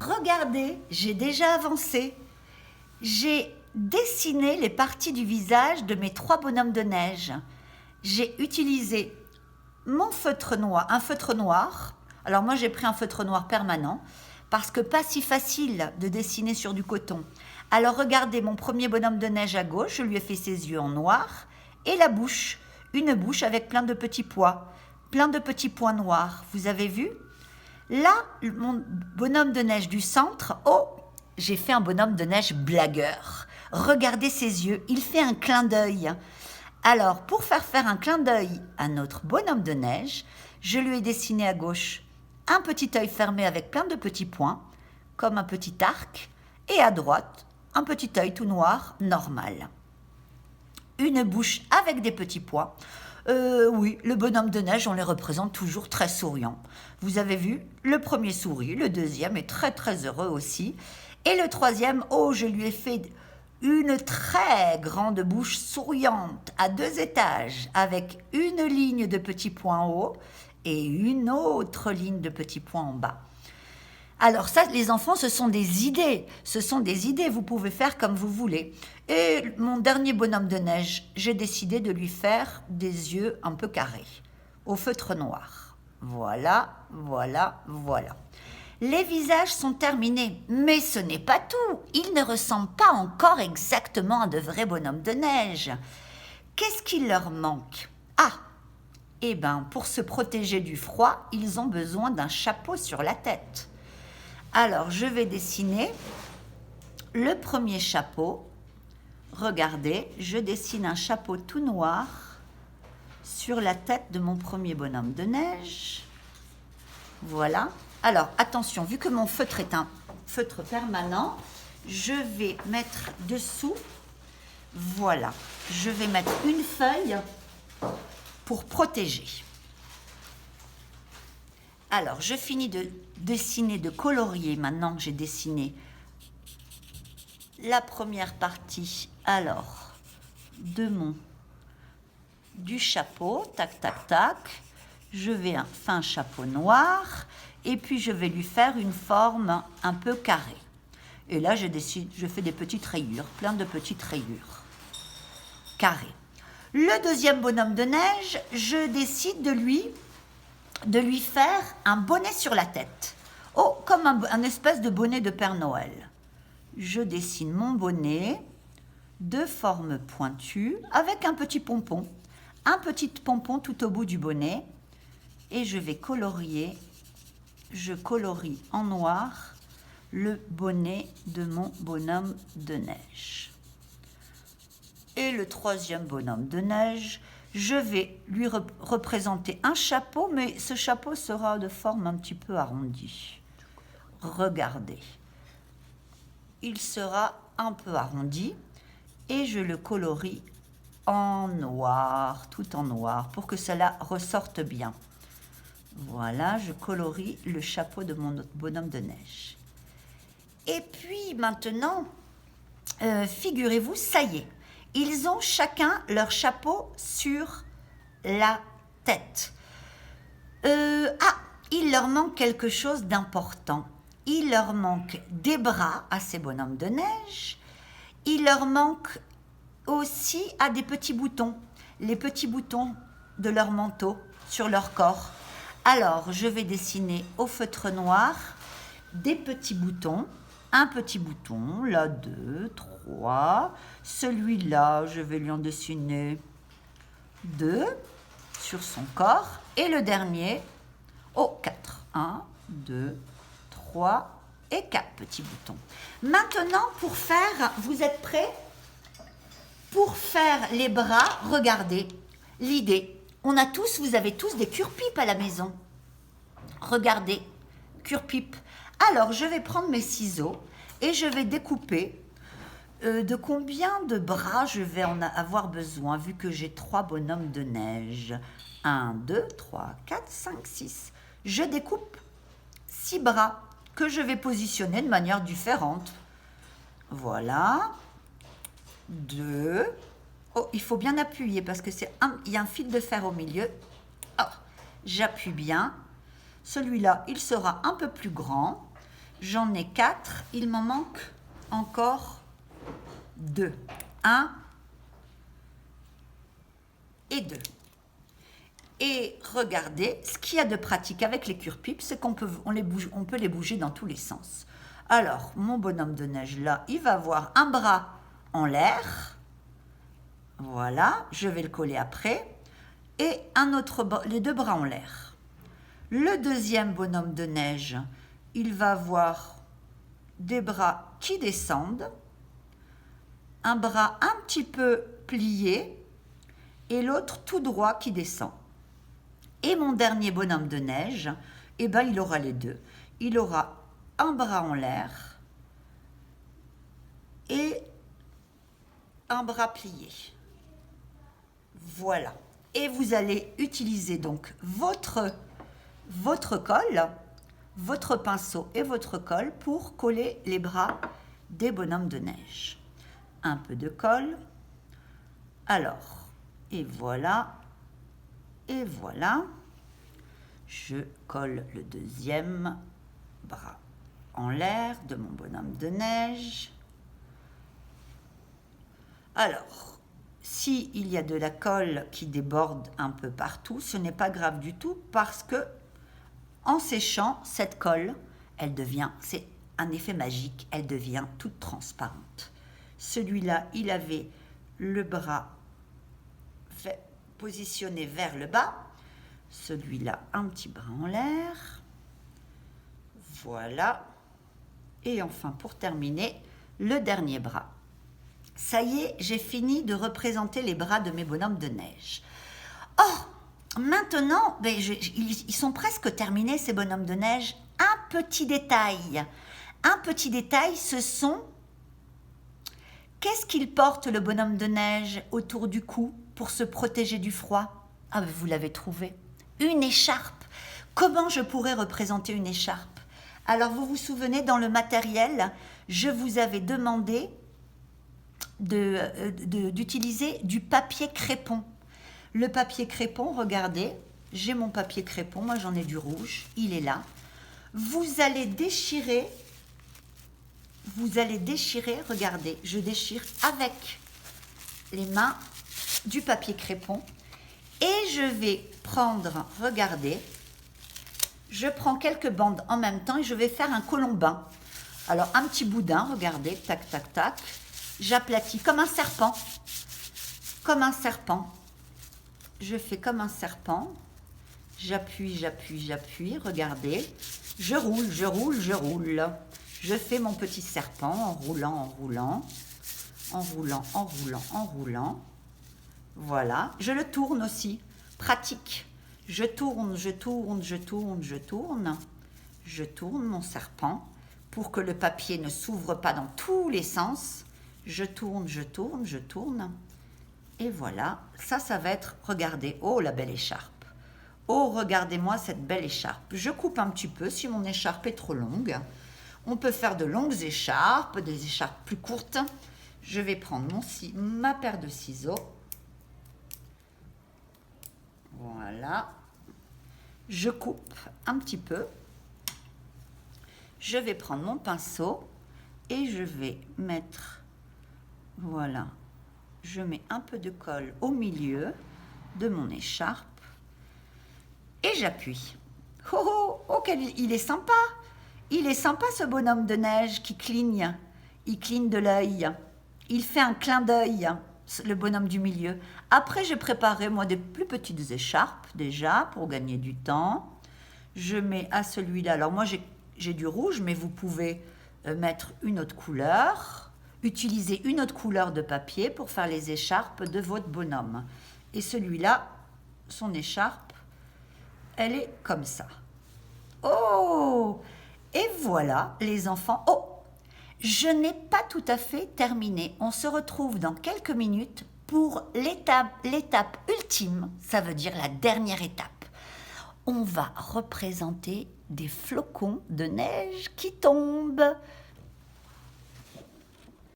Regardez, j'ai déjà avancé. J'ai dessiné les parties du visage de mes 3 bonhommes de neige. J'ai utilisé mon feutre noir, un feutre noir. Alors moi j'ai pris un feutre noir permanent parce que pas si facile de dessiner sur du coton. Alors regardez mon premier bonhomme de neige à gauche, je lui ai fait ses yeux en noir et la bouche, une bouche avec plein de petits pois noirs. Vous avez vu? Là, mon bonhomme de neige du centre, oh, j'ai fait un bonhomme de neige blagueur. Regardez ses yeux, il fait un clin d'œil. Alors, pour faire un clin d'œil à notre bonhomme de neige, je lui ai dessiné à gauche un petit œil fermé avec plein de petits points, comme un petit arc, et à droite, un petit œil tout noir, normal. Une bouche avec des petits pois. Oui, le bonhomme de neige, on les représente toujours très souriants. Vous avez vu, le premier sourit, le deuxième est très très heureux aussi. Et le troisième, oh, je lui ai fait une très grande bouche souriante à 2 étages, avec une ligne de petits points en haut et une autre ligne de petits points en bas. Alors ça, les enfants, ce sont des idées. Vous pouvez faire comme vous voulez. Et mon dernier bonhomme de neige, j'ai décidé de lui faire des yeux un peu carrés, au feutre noir. Voilà. Les visages sont terminés, mais ce n'est pas tout. Ils ne ressemblent pas encore exactement à de vrais bonhommes de neige. Qu'est-ce qu'il leur manque? Ah, eh bien, pour se protéger du froid, ils ont besoin d'un chapeau sur la tête. Alors, je vais dessiner le premier chapeau. Regardez, je dessine un chapeau tout noir sur la tête de mon premier bonhomme de neige. Voilà. Alors, attention, vu que mon feutre est un feutre permanent, je vais mettre dessous, voilà, je vais mettre une feuille pour protéger. Alors, je finis de dessiner, de colorier, maintenant que j'ai dessiné la première partie, alors, du chapeau, tac, tac, tac. Je vais faire un chapeau noir et puis je vais lui faire une forme un peu carrée. Et là, je fais des petites rayures, plein de petites rayures carrées. Le deuxième bonhomme de neige, je décide de lui faire un bonnet sur la tête. Oh, comme un espèce de bonnet de Père Noël. Je dessine mon bonnet de forme pointue avec un petit pompon tout au bout du bonnet. Et je vais colorier, je colorie en noir le bonnet de mon bonhomme de neige. Et le troisième bonhomme de neige, je vais lui représenter un chapeau, mais ce chapeau sera de forme un petit peu arrondie. Regardez, il sera un peu arrondi et je le colorie en noir, tout en noir, pour que cela ressorte bien. Voilà, je colorie le chapeau de mon bonhomme de neige. Et puis maintenant, figurez-vous, ça y est, ils ont chacun leur chapeau sur la tête. Il leur manque quelque chose d'important. Il leur manque des bras à ces bonhommes de neige. Il leur manque aussi des petits boutons, les petits boutons de leur manteau sur leur corps. Alors, je vais dessiner au feutre noir des petits boutons. Un petit bouton, là, 2, 3. Celui-là, je vais lui en dessiner 2 sur son corps. Et le dernier, 4. 1, 2, 3 et 4 petits boutons. Maintenant, vous êtes prêts? Pour faire les bras, regardez, l'idée. Vous avez tous des cure-pipes à la maison. Regardez, cure-pipe. Alors, je vais prendre mes ciseaux et je vais découper de combien de bras je vais en avoir besoin, vu que j'ai 3 bonhommes de neige. 1, 2, 3, 4, 5, 6. Je découpe 6 bras que je vais positionner de manière différente. Voilà. 2. Oh, il faut bien appuyer parce que il y a un fil de fer au milieu. Oh, j'appuie bien. Celui-là, il sera un peu plus grand. j'en ai 4, il m'en manque encore 2. 1 et 2. Et regardez, ce qu'il y a de pratique avec les cure-pipes, c'est qu'on peut, on peut les bouger dans tous les sens. Alors, mon bonhomme de neige là, il va avoir un bras en l'air. Voilà, je vais le coller après. Et un autre, les 2 bras en l'air. Le deuxième bonhomme de neige, il va avoir des bras qui descendent, un bras un petit peu plié et l'autre tout droit qui descend. Et mon dernier bonhomme de neige, eh ben, il aura les 2. Il aura un bras en l'air et un bras plié. Voilà. Et vous allez utiliser donc votre colle, votre pinceau et votre colle pour coller les bras des bonhommes de neige. Un peu de colle. Alors, et voilà. Et voilà. Je colle le deuxième bras en l'air de mon bonhomme de neige. Alors, s'il y a de la colle qui déborde un peu partout, ce n'est pas grave du tout parce que en séchant, cette colle, elle devient, c'est un effet magique, elle devient toute transparente. Celui-là, il avait le bras positionné vers le bas. Celui-là, un petit bras en l'air. Voilà. Et enfin, pour terminer, le dernier bras. Ça y est, j'ai fini de représenter les bras de mes bonhommes de neige. Oh, maintenant, ils sont presque terminés, ces bonhommes de neige. Un petit détail, ce sont... Qu'est-ce qu'il porte, le bonhomme de neige, autour du cou pour se protéger du froid? Ah, vous l'avez trouvé. Une écharpe. Comment je pourrais représenter une écharpe? Alors, vous vous souvenez, dans le matériel, je vous avais demandé d'utiliser du papier crépon. Le papier crépon, regardez, j'ai mon papier crépon, moi j'en ai du rouge, il est là. Vous allez déchirer, regardez, je déchire avec les mains du papier crépon et je vais prendre, regardez, je prends quelques bandes en même temps et je vais faire un colombin. Alors un petit boudin, regardez, tac, tac, tac, j'aplatis comme un serpent, je fais comme un serpent, j'appuie, regardez, je roule, je fais mon petit serpent en roulant, voilà, je le tourne aussi, pratique, je tourne mon serpent pour que le papier ne s'ouvre pas dans tous les sens, je tourne, et voilà, ça va être, regardez, oh la belle écharpe, oh regardez-moi cette belle écharpe, je coupe un petit peu si mon écharpe est trop longue, on peut faire de longues écharpes, des écharpes plus courtes, je vais prendre ma paire de ciseaux, voilà, je coupe un petit peu, je vais prendre mon pinceau et je vais mettre, voilà, je mets un peu de colle au milieu de mon écharpe et j'appuie. Il est sympa. Il est sympa ce bonhomme de neige qui cligne. Il cligne de l'œil. Il fait un clin d'œil, le bonhomme du milieu. Après, j'ai préparé moi des plus petites écharpes déjà pour gagner du temps. Je mets à celui-là. Alors moi, j'ai du rouge, mais vous pouvez mettre une autre couleur. Utilisez une autre couleur de papier pour faire les écharpes de votre bonhomme. Et celui-là, son écharpe, elle est comme ça. Oh! Et voilà, les enfants. Oh! Je n'ai pas tout à fait terminé. On se retrouve dans quelques minutes pour l'étape ultime. Ça veut dire la dernière étape. On va représenter des flocons de neige qui tombent.